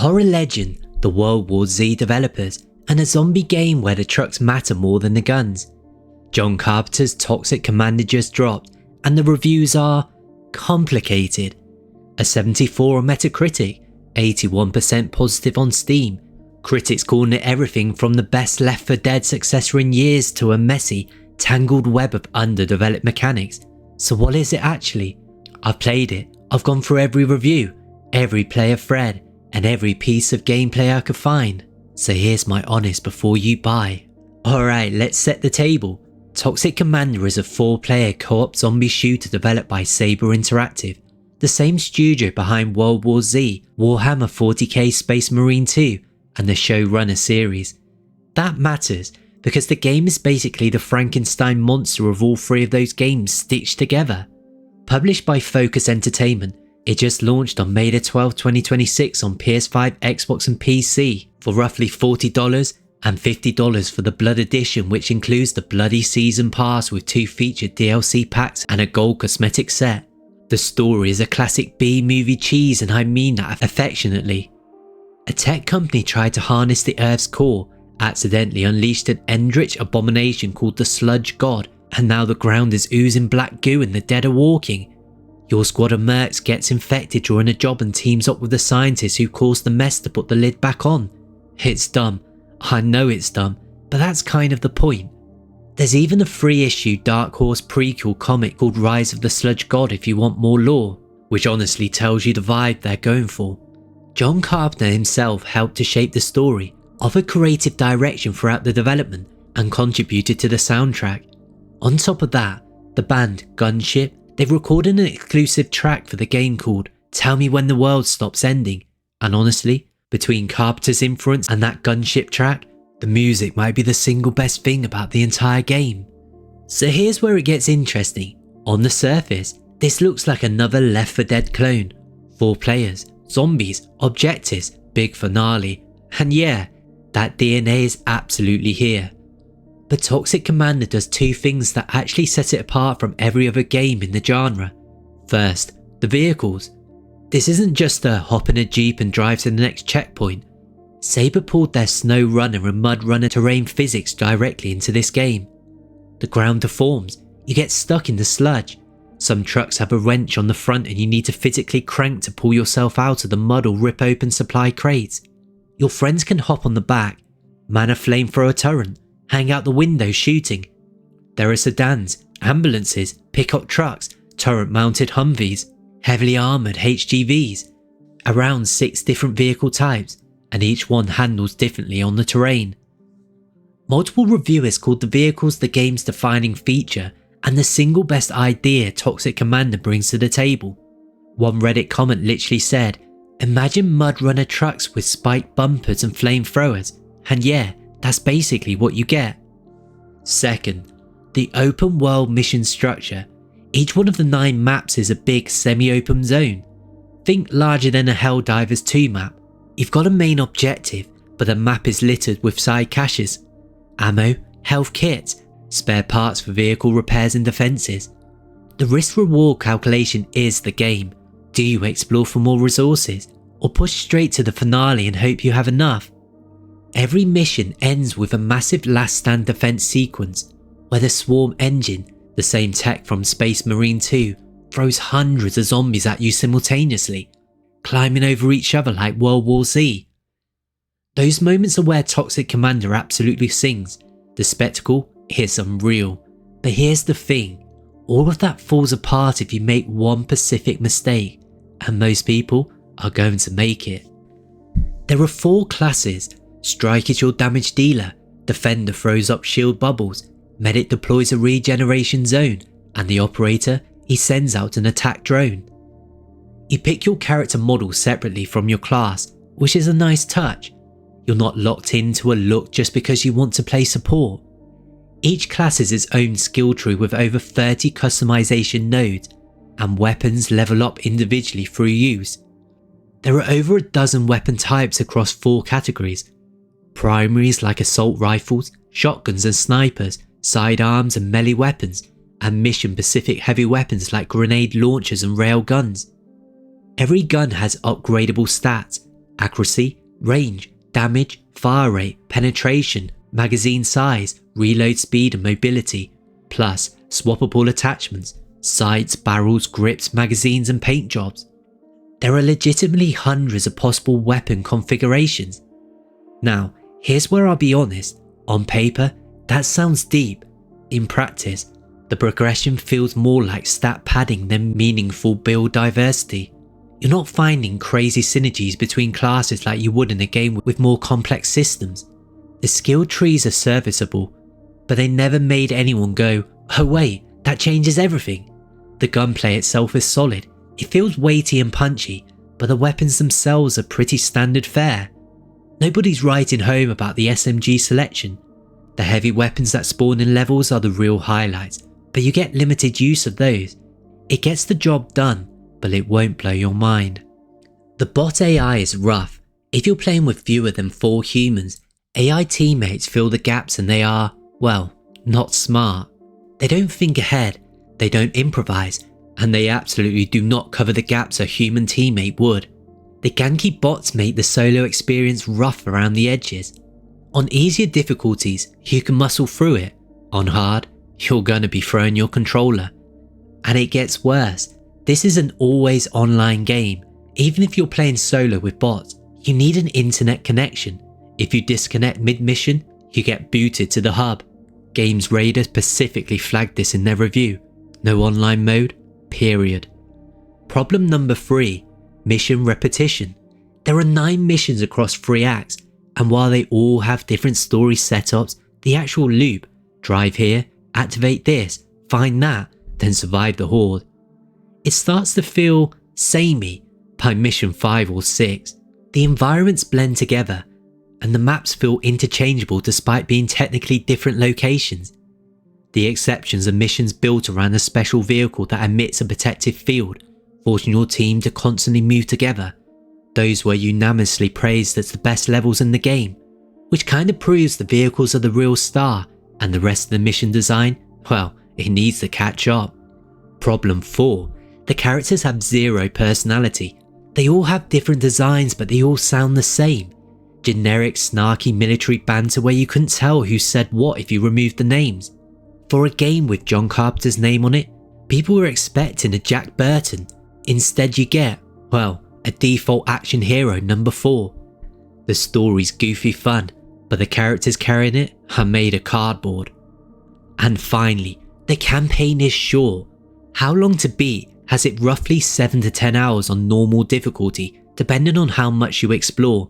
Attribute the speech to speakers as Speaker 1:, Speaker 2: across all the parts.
Speaker 1: horror legend, the World War Z developers, and a zombie game where the trucks matter more than the guns. John Carpenter's Toxic Commando just dropped, and the reviews are complicated. A 74 on Metacritic, 81% positive on Steam, critics calling it everything from the best Left 4 Dead successor in years to a messy, tangled web of underdeveloped mechanics. So what is it actually? I've played it, I've gone through every review, every player thread, and every piece of gameplay I could find. So here's my honest before you buy. Alright, let's set the table. Toxic Commando is a 4-player co-op zombie shooter developed by Saber Interactive, the same studio behind World War Z, Warhammer 40k Space Marine 2, and the showrunner series. That matters because the game is basically the Frankenstein monster of all 3 of those games stitched together. Published by Focus Entertainment, it just launched on May 12, 2026 on PS5, Xbox and PC for roughly $40 and $50 for the Blood Edition, which includes the Bloody Season Pass with 2 featured DLC packs and a gold cosmetic set. The story is a classic B-movie cheese, and I mean that affectionately. A tech company tried to harness the Earth's core, accidentally unleashed an eldritch abomination called the Sludge God, and now the ground is oozing black goo and the dead are walking. Your squad of mercs gets infected during a job and teams up with the scientists who caused the mess to put the lid back on. It's dumb. I know it's dumb, but that's kind of the point. There's even a 3-issue Dark Horse prequel comic called Rise of the Sludge God if you want more lore, which honestly tells you the vibe they're going for. John Carpenter himself helped to shape the story, offered creative direction throughout the development, and contributed to the soundtrack. On top of that, the band Gunship, they've recorded an exclusive track for the game called Tell Me When the World Stops Ending, and honestly, between Carpenter's influence and that Gunship track, the music might be the single best thing about the entire game. So here's where it gets interesting. On the surface, this looks like another Left 4 Dead clone. 4 players, zombies, objectives, big finale, and yeah, that DNA is absolutely here. But Toxic Commando does 2 things that actually set it apart from every other game in the genre. First, the vehicles. This isn't just a hop in a jeep and drive to the next checkpoint. Saber pulled their snow runner and mud runner terrain physics directly into this game. The ground deforms, you get stuck in the sludge. Some trucks have a wrench on the front and you need to physically crank to pull yourself out of the mud or rip open supply crates. Your friends can hop on the back, man a flamethrower turret, hang out the window shooting. There are sedans, ambulances, pickup trucks, turret-mounted Humvees, heavily armoured HGVs, around 6 different vehicle types, and each one handles differently on the terrain. Multiple reviewers called the vehicles the game's defining feature and the single best idea Toxic Commando brings to the table. One Reddit comment literally said, "Imagine mud runner trucks with spiked bumpers and flamethrowers," and yeah, that's basically what you get. Second, the open world mission structure. Each one of the 9 maps is a big semi-open zone. Think larger than a Helldivers 2 map. You've got a main objective, but the map is littered with side caches, ammo, health kits, spare parts for vehicle repairs and defences. The risk-reward calculation is the game. Do you explore for more resources, or push straight to the finale and hope you have enough? Every mission ends with a massive last stand defense sequence, where the swarm engine, the same tech from Space Marine 2, throws hundreds of zombies at you simultaneously, climbing over each other like World War Z. Those moments are where Toxic Commando absolutely sings. The spectacle is unreal. But here's the thing, all of that falls apart if you make one specific mistake, and most people are going to make it. There are 4 classes. Strike is your damage dealer, Defender throws up shield bubbles, Medic deploys a regeneration zone, and the Operator, he sends out an attack drone. You pick your character model separately from your class, which is a nice touch. You're not locked into a look just because you want to play support. Each class is its own skill tree with over 30 customization nodes, and weapons level up individually through use. There are over a dozen weapon types across 4 categories. Primaries like assault rifles, shotguns and snipers, sidearms and melee weapons, and mission-specific heavy weapons like grenade launchers and rail guns. Every gun has upgradable stats, accuracy, range, damage, fire rate, penetration, magazine size, reload speed and mobility, plus swappable attachments, sights, barrels, grips, magazines and paint jobs. There are legitimately hundreds of possible weapon configurations. Now, here's where I'll be honest, on paper, that sounds deep. In practice, the progression feels more like stat padding than meaningful build diversity. You're not finding crazy synergies between classes like you would in a game with more complex systems. The skill trees are serviceable, but they never made anyone go, oh wait, that changes everything. The gunplay itself is solid, it feels weighty and punchy, but the weapons themselves are pretty standard fare. Nobody's writing home about the SMG selection. The heavy weapons that spawn in levels are the real highlights, but you get limited use of those. It gets the job done, but it won't blow your mind. The bot AI is rough. If you're playing with fewer than 4 humans, AI teammates fill the gaps and they are, well, not smart. They don't think ahead, they don't improvise, and they absolutely do not cover the gaps a human teammate would. The ganky bots make the solo experience rough around the edges. On easier difficulties, you can muscle through it. On hard, you're gonna be throwing your controller. And it gets worse. This is an always online game. Even if you're playing solo with bots, you need an internet connection. If you disconnect mid-mission, you get booted to the hub. Games Radar specifically flagged this in their review. No online mode, period. Problem number 3, mission repetition. There are 9 missions across 3 acts, and while they all have different story setups, the actual loop, drive here, activate this, find that, then survive the horde. It starts to feel samey by mission 5 or 6. The environments blend together, and the maps feel interchangeable despite being technically different locations. The exceptions are missions built around a special vehicle that emits a protective field, forcing your team to constantly move together. Those were unanimously praised as the best levels in the game, which kinda proves the vehicles are the real star, and the rest of the mission design, well, it needs to catch up. Problem 4, the characters have zero personality. They all have different designs, but they all sound the same. Generic snarky military banter where you couldn't tell who said what if you removed the names. For a game with John Carpenter's name on it, people were expecting a Jack Burton. Instead you get, well, a default action hero number 4. The story's goofy fun, but the characters carrying it are made of cardboard. And finally, the campaign is short. How long to beat has it roughly 7 to 10 hours on normal difficulty, depending on how much you explore.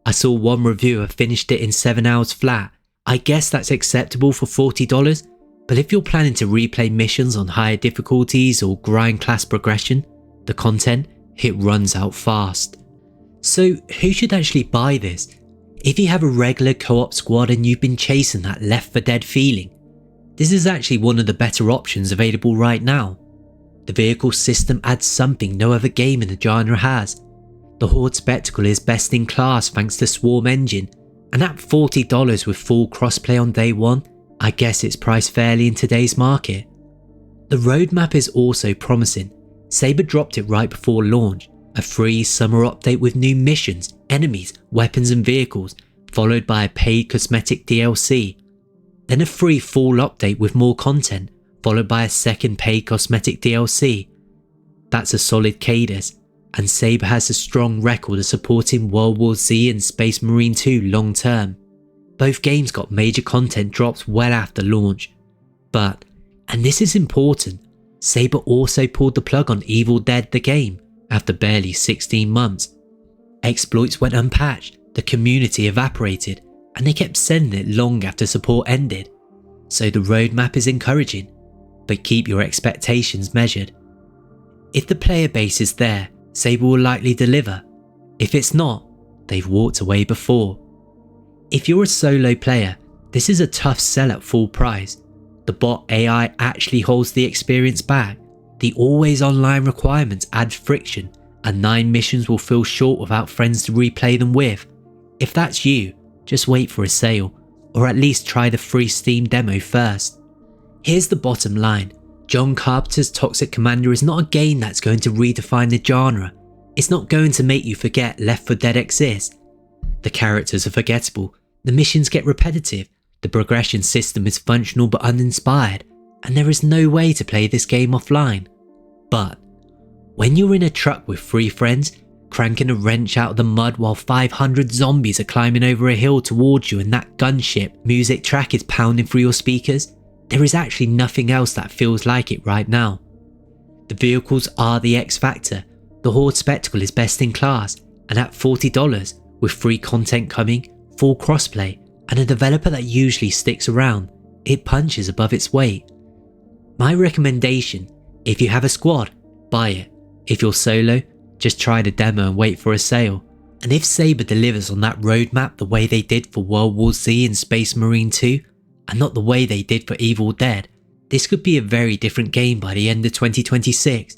Speaker 1: I saw one reviewer finished it in 7 hours flat. I guess that's acceptable for $40, but if you're planning to replay missions on higher difficulties or grind class progression, the content, it runs out fast. So who should actually buy this? If you have a regular co-op squad and you've been chasing that Left 4 Dead feeling, this is actually one of the better options available right now. The vehicle system adds something no other game in the genre has. The Horde spectacle is best in class thanks to Swarm Engine, and at $40 with full crossplay on day 1, I guess it's priced fairly in today's market. The roadmap is also promising. Saber dropped it right before launch, a free summer update with new missions, enemies, weapons and vehicles, followed by a paid cosmetic DLC. Then a free fall update with more content, followed by a second paid cosmetic DLC. That's a solid cadence, and Saber has a strong record of supporting World War Z and Space Marine 2 long term. Both games got major content drops well after launch. But, and this is important, Saber also pulled the plug on Evil Dead the game after barely 16 months. Exploits went unpatched, the community evaporated, and they kept sending it long after support ended. So the roadmap is encouraging, but keep your expectations measured. If the player base is there, Saber will likely deliver. If it's not, they've walked away before. If you're a solo player, this is a tough sell at full price. The bot AI actually holds the experience back. The always online requirements add friction, and 9 missions will feel short without friends to replay them with. If that's you, just wait for a sale, or at least try the free Steam demo first. Here's the bottom line. John Carpenter's Toxic Commando is not a game that's going to redefine the genre, It's not going to make you forget Left 4 Dead exists. The characters are forgettable, the missions get repetitive, the progression system is functional but uninspired, and there is no way to play this game offline. But when you're in a truck with 3 friends, cranking a wrench out of the mud while 500 zombies are climbing over a hill towards you and that gunship music track is pounding through your speakers, there is actually nothing else that feels like it right now. The vehicles are the X factor, the Horde spectacle is best in class, and at $40, with free content coming, full crossplay, and a developer that usually sticks around, it punches above its weight. My recommendation, if you have a squad, buy it. If you're solo, just try the demo and wait for a sale. And if Saber delivers on that roadmap the way they did for World War Z and Space Marine 2, and not the way they did for Evil Dead, this could be a very different game by the end of 2026.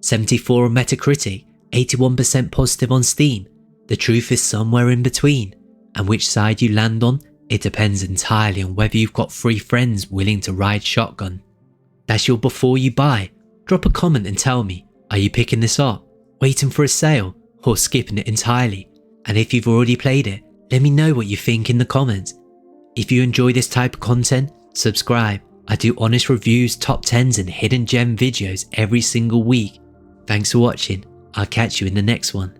Speaker 1: 74 on Metacritic, 81% positive on Steam. The truth is somewhere in between, and which side you land on, it depends entirely on whether you've got 3 friends willing to ride shotgun. That's your before you buy. Drop a comment and tell me, are you picking this up, waiting for a sale, or skipping it entirely? And if you've already played it, let me know what you think in the comments. If you enjoy this type of content, subscribe. I do honest reviews, top 10s and hidden gem videos every single week. Thanks for watching. I'll catch you in the next one.